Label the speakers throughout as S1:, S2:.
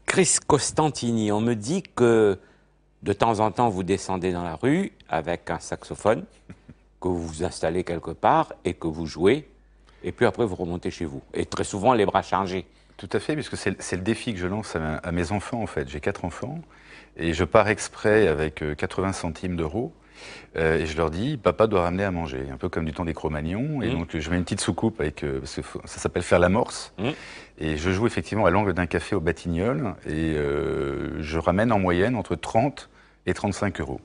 S1: Chris Costantini, on me dit que de temps en temps vous descendez dans la rue avec un saxophone, que vous vous installez quelque part et que vous jouez, et puis après vous remontez chez vous. Et très souvent les bras chargés.
S2: Tout à fait, puisque c'est le défi que je lance à mes enfants en fait. J'ai 4 enfants et je pars exprès avec 80 centimes d'euros. Et je leur dis, papa doit ramener à manger, un peu comme du temps des Cro-Magnons. Et donc je mets une petite soucoupe avec, parce que ça s'appelle faire l'amorce. Et je joue effectivement à l'angle d'un café au Batignolles. Et je ramène en moyenne entre 30 et 35 euros.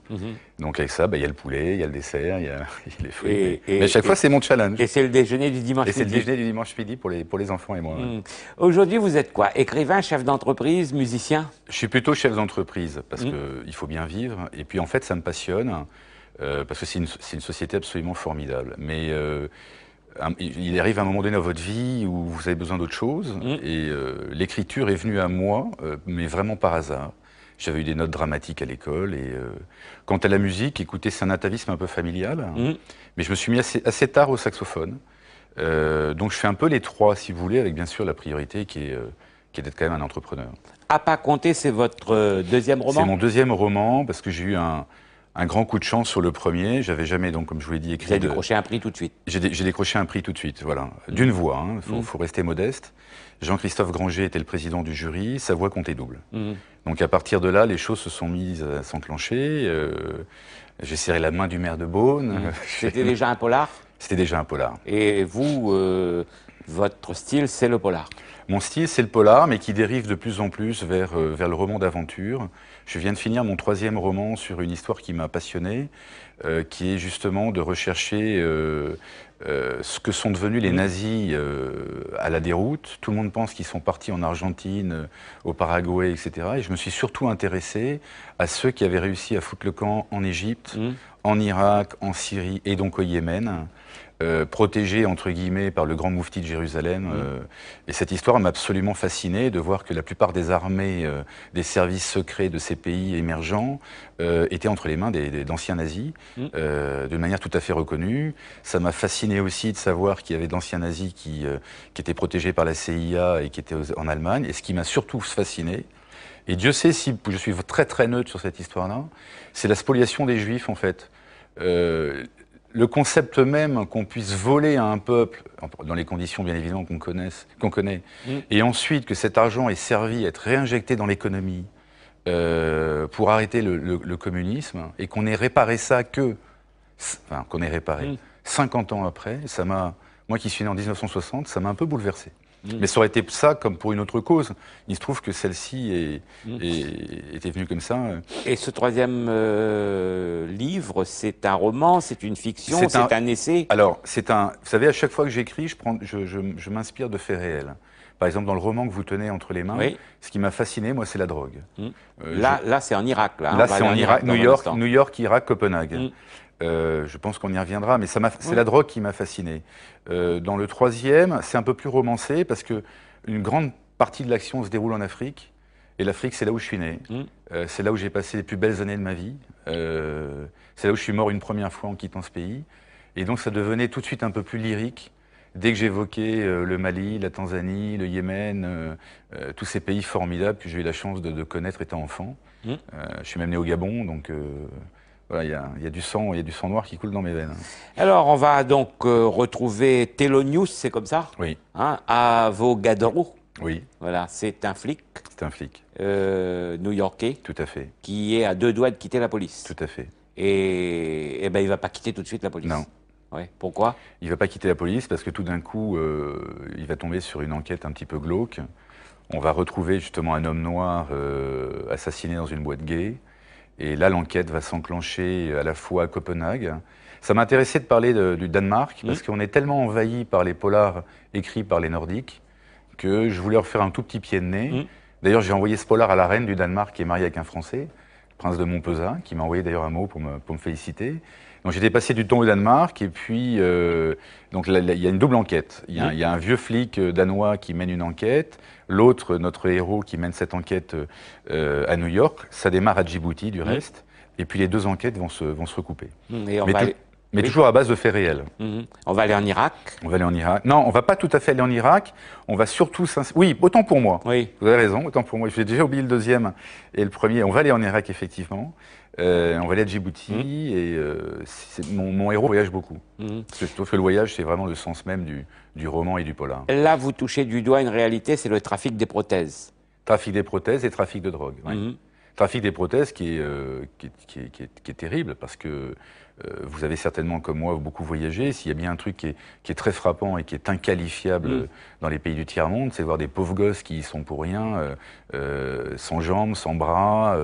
S2: Donc avec ça, il y a le poulet, il y a le dessert, il y a les fruits. Mais à chaque fois, c'est mon challenge.
S1: Et c'est le déjeuner du dimanche midi.
S2: Et c'est le déjeuner du dimanche midi pour les enfants et moi.
S1: Aujourd'hui, vous êtes quoi? Écrivain, chef d'entreprise, musicien?
S2: Je suis plutôt chef d'entreprise, parce qu'il faut bien vivre. Et puis en fait, ça me passionne, parce que c'est une société absolument formidable. Mais il arrive un moment donné dans votre vie où vous avez besoin d'autre chose. Et l'écriture est venue à moi, mais vraiment par hasard. J'avais eu des notes dramatiques à l'école. Et quant à la musique, écoutez, c'est un atavisme un peu familial. Mais je me suis mis assez tard au saxophone. Donc je fais un peu les trois, si vous voulez, avec bien sûr la priorité qui est d'être quand même un entrepreneur.
S1: À pas compter, c'est votre deuxième roman?
S2: C'est mon deuxième roman, parce que j'ai eu un grand coup de chance sur le premier. J'avais jamais, donc, comme je vous l'ai dit, écrit.
S1: Vous avez décroché un prix tout de suite?
S2: J'ai décroché un prix tout de suite, voilà. D'une voix, hein. Faut rester modeste. Jean-Christophe Granger était le président du jury, sa voix comptait double. Donc à partir de là, les choses se sont mises à s'enclencher. J'ai serré la main du maire de Beaune.
S1: C'était déjà un polar?
S2: C'était déjà un polar.
S1: Et vous, votre style, c'est le polar?
S2: Mon style, c'est le polar, mais qui dérive de plus en plus vers le roman d'aventure. Je viens de finir mon troisième roman sur une histoire qui m'a passionné, qui est justement de rechercher ce que sont devenus les nazis à la déroute. Tout le monde pense qu'ils sont partis en Argentine, au Paraguay, etc. Et je me suis surtout intéressé à ceux qui avaient réussi à foutre le camp en Égypte, en Irak, en Syrie et donc au Yémen. Protégé entre guillemets par le grand moufti de Jérusalem. Et cette histoire m'a absolument fasciné de voir que la plupart des armées, des services secrets de ces pays émergents étaient entre les mains d'anciens nazis, de manière tout à fait reconnue. Ça m'a fasciné aussi de savoir qu'il y avait d'anciens nazis qui étaient protégés par la CIA et qui étaient en Allemagne. Et ce qui m'a surtout fasciné, et Dieu sait si je suis très très neutre sur cette histoire-là, c'est la spoliation des Juifs en fait. Le concept même qu'on puisse voler à un peuple, dans les conditions bien évidemment qu'on connaît, et ensuite que cet argent ait servi à être réinjecté dans l'économie pour arrêter le communisme, et qu'on ait réparé ça qu'on ait réparé 50 ans après, moi qui suis né en 1960, ça m'a un peu bouleversé. Mais ça aurait été ça comme pour une autre cause. Il se trouve que celle-ci était venue comme ça.
S1: Et ce troisième livre, c'est un roman, c'est une fiction, c'est un essai?
S2: Alors, vous savez, à chaque fois que j'écris, je m'inspire de faits réels. Par exemple, dans le roman que vous tenez entre les mains, ce qui m'a fasciné, moi, c'est la drogue.
S1: Là c'est en Irak.
S2: Là, c'est en Irak, New York, Irak, Copenhague. Je pense qu'on y reviendra, mais c'est la drogue qui m'a fasciné. Dans le troisième, c'est un peu plus romancé parce que une grande partie de l'action se déroule en Afrique. Et l'Afrique, c'est là où je suis né. C'est là où j'ai passé les plus belles années de ma vie. C'est là où je suis mort une première fois en quittant ce pays. Et donc ça devenait tout de suite un peu plus lyrique. Dès que j'évoquais le Mali, la Tanzanie, le Yémen, tous ces pays formidables que j'ai eu la chance de connaître étant enfant. Je suis même né au Gabon, donc... Voilà, il y a du sang noir qui coule dans mes veines.
S1: Alors, on va donc retrouver Thelonious, c'est comme ça?
S2: Oui.
S1: Hein, Avogadro.
S2: Oui.
S1: Voilà, c'est un flic.
S2: C'est un flic.
S1: New-Yorkais.
S2: Tout à fait.
S1: Qui est à 2 doigts de quitter la police.
S2: Tout à fait.
S1: Et ben, il ne va pas quitter tout de suite la police.
S2: Non.
S1: Ouais. Pourquoi?
S2: Il ne va pas quitter la police parce que tout d'un coup, il va tomber sur une enquête un petit peu glauque. On va retrouver justement un homme noir assassiné dans une boîte gay. Et là, l'enquête va s'enclencher à la fois à Copenhague. Ça m'intéressait de parler du Danemark, parce qu'on est tellement envahi par les polars écrits par les Nordiques que je voulais refaire un tout petit pied de nez. D'ailleurs, j'ai envoyé ce polar à la reine du Danemark, qui est mariée avec un Français, prince de Montpezat, qui m'a envoyé d'ailleurs un mot pour me féliciter. Donc j'étais passé du temps au Danemark, et puis donc là, il y a une double enquête. Il y a un vieux flic danois qui mène une enquête, l'autre, notre héros, qui mène cette enquête à New York. Ça démarre à Djibouti, du reste, et puis les deux enquêtes vont se recouper.
S1: Et on va aller...
S2: Mais toujours à base de faits réels.
S1: On va aller en Irak.
S2: On va aller en Irak. Non, on va pas tout à fait aller en Irak. On va surtout... Oui, autant pour moi.
S1: Oui.
S2: Vous avez raison, autant pour moi. J'ai déjà oublié le deuxième et le premier. On va aller en Irak, effectivement. On va aller à Djibouti. Et mon héros voyage beaucoup. Parce que je trouve que le voyage, c'est vraiment le sens même du roman et du polar.
S1: Là, vous touchez du doigt une réalité, c'est le trafic des prothèses.
S2: Trafic des prothèses et trafic de drogue. Oui. Trafic des prothèses qui est terrible, parce que vous avez certainement, comme moi, beaucoup voyagé. S'il y a bien un truc qui est très frappant et qui est inqualifiable dans les pays du tiers-monde, c'est de voir des pauvres gosses qui y sont pour rien, sans jambes, sans bras,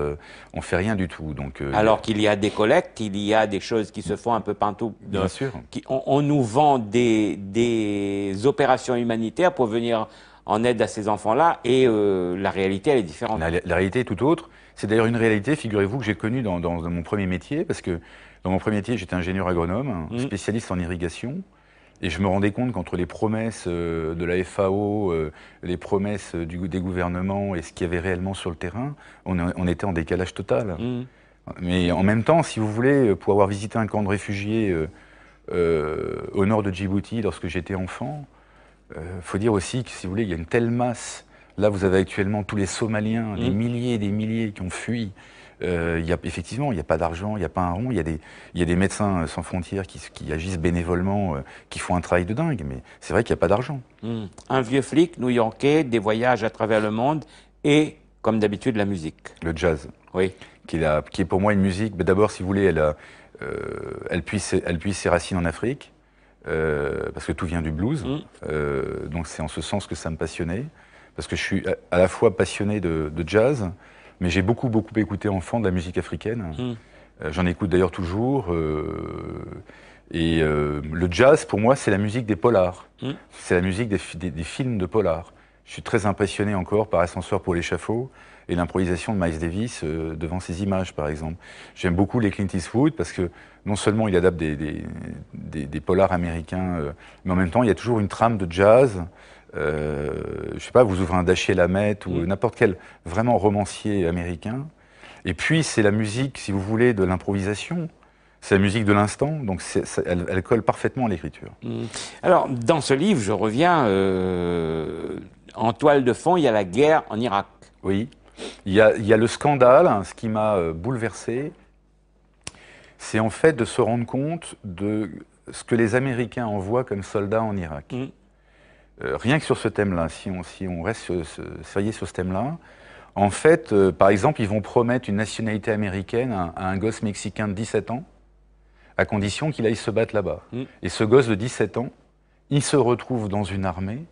S2: on fait rien du tout. Donc,
S1: alors qu'il y a des collectes, il y a des choses qui se font un peu partout.
S2: Bien sûr.
S1: On nous vend des opérations humanitaires pour venir en aide à ces enfants-là, et la réalité, elle est différente.
S2: La réalité est tout autre. C'est d'ailleurs une réalité, figurez-vous, que j'ai connue dans mon premier métier, parce que dans mon premier métier, j'étais ingénieur agronome, spécialiste en irrigation, et je me rendais compte qu'entre les promesses de la FAO, les promesses des gouvernements et ce qu'il y avait réellement sur le terrain, on était en décalage total. Mais en même temps, si vous voulez, pour avoir visité un camp de réfugiés au nord de Djibouti lorsque j'étais enfant, faut dire aussi que, si vous voulez, il y a une telle masse. Là, vous avez actuellement tous les Somaliens, des milliers et des milliers qui ont fui. Effectivement, il n'y a pas d'argent, il n'y a pas un rond. Il y a des médecins sans frontières qui agissent bénévolement, qui font un travail de dingue. Mais c'est vrai qu'il n'y a pas d'argent.
S1: Un vieux flic new-yorkais, des voyages à travers le monde et, comme d'habitude, la musique.
S2: Le jazz.
S1: Oui.
S2: Qui est pour moi une musique. D'abord, si vous voulez, elle puise ses racines en Afrique. Parce que tout vient du blues. Donc c'est en ce sens que ça me passionnait. Parce que je suis à la fois passionné de jazz, mais j'ai beaucoup écouté enfant de la musique africaine. J'en écoute d'ailleurs toujours. Le jazz, pour moi, c'est la musique des polars. C'est la musique des films de polars. Je suis très impressionné encore par Ascenseur pour l'échafaud et l'improvisation de Miles Davis devant ces images, par exemple. J'aime beaucoup les Clint Eastwood parce que non seulement il adapte des polars américains, mais en même temps, il y a toujours une trame de jazz. Je sais pas, vous ouvrez un Dashiell Hammett ou n'importe quel vraiment romancier américain. Et puis, c'est la musique, si vous voulez, de l'improvisation. C'est la musique de l'instant, donc elle colle parfaitement à l'écriture.
S1: Alors, dans ce livre, je reviens, en toile de fond, il y a la guerre en Irak.
S2: Oui, il y a le scandale, ce qui m'a bouleversé, c'est en fait de se rendre compte de ce que les Américains envoient comme soldats en Irak. Rien que sur ce thème-là, si on reste sur ce thème-là, en fait, par exemple, ils vont promettre une nationalité américaine à un gosse mexicain de 17 ans, à condition qu'il aille se battre là-bas. Et ce gosse de 17 ans, il se retrouve dans une armée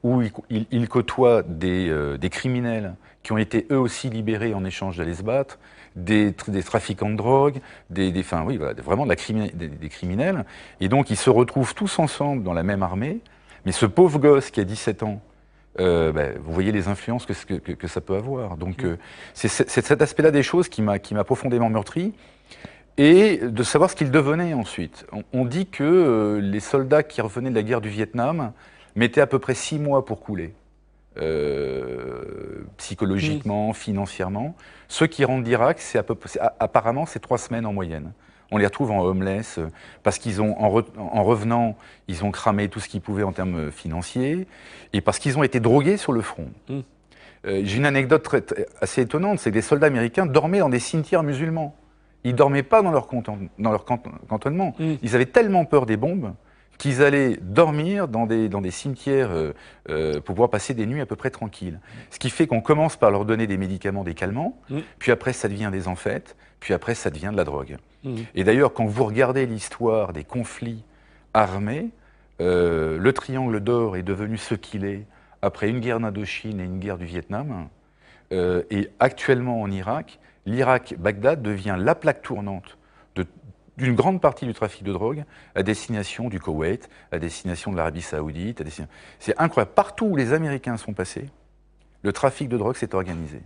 S2: où il côtoie des criminels qui ont été eux aussi libérés en échange d'aller se battre, des trafiquants de drogue, vraiment des criminels. Et donc ils se retrouvent tous ensemble dans la même armée. Mais ce pauvre gosse qui a 17 ans, vous voyez les influences que ça peut avoir. Donc c'est cet aspect-là des choses qui m'a profondément meurtri. Et de savoir ce qu'il devenait ensuite. On dit que les soldats qui revenaient de la guerre du Vietnam mettaient à peu près 6 mois pour couler. Psychologiquement, financièrement. Ceux qui rentrent d'Irak, apparemment, c'est 3 semaines en moyenne. On les retrouve en homeless parce qu'ils ont, en revenant, ils ont cramé tout ce qu'ils pouvaient en termes financiers et parce qu'ils ont été drogués sur le front. J'ai une anecdote assez étonnante, c'est que les soldats américains dormaient dans des cimetières musulmans. Ils ne dormaient pas dans leur cantonnement. Ils avaient tellement peur des bombes qu'ils allaient dormir dans des cimetières pour pouvoir passer des nuits à peu près tranquilles. Ce qui fait qu'on commence par leur donner des médicaments, des calmants, puis après ça devient des amphètes, puis après ça devient de la drogue. Et d'ailleurs, quand vous regardez l'histoire des conflits armés, le triangle d'or est devenu ce qu'il est après une guerre d'Indochine et une guerre du Vietnam. Et actuellement en Irak, l'Irak-Bagdad devient la plaque tournante d'une grande partie du trafic de drogue à destination du Koweït, à destination de l'Arabie Saoudite. C'est incroyable. Partout où les Américains sont passés, le trafic de drogue s'est organisé.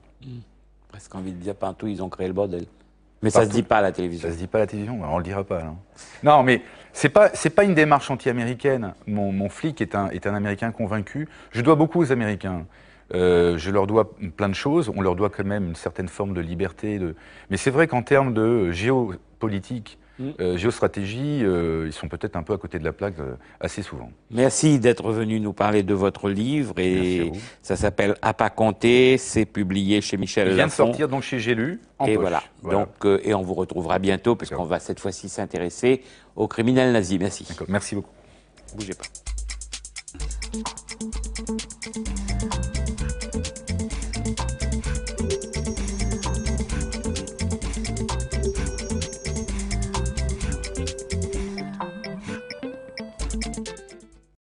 S1: presque envie de dire partout, ils ont créé le bordel. Mais ça ne se dit pas à la télévision.
S2: Ça se dit pas à la télévision, on le dira pas. Non, mais c'est pas une démarche anti-américaine. Mon flic est un Américain convaincu. Je dois beaucoup aux Américains. Je leur dois plein de choses. On leur doit quand même une certaine forme de liberté. Mais c'est vrai qu'en termes de géopolitique, géostratégie, ils sont peut-être un peu à côté de la plaque assez souvent.
S1: Merci d'être venu nous parler de votre livre. Et ça s'appelle À pas compter. C'est publié chez Michel Lafon.
S2: Il vient de sortir donc chez J'ai lu.
S1: Et voilà. Donc, et on vous retrouvera bientôt parce qu'on va cette fois-ci s'intéresser aux criminels nazis. Merci.
S2: Merci beaucoup.
S1: Bougez pas.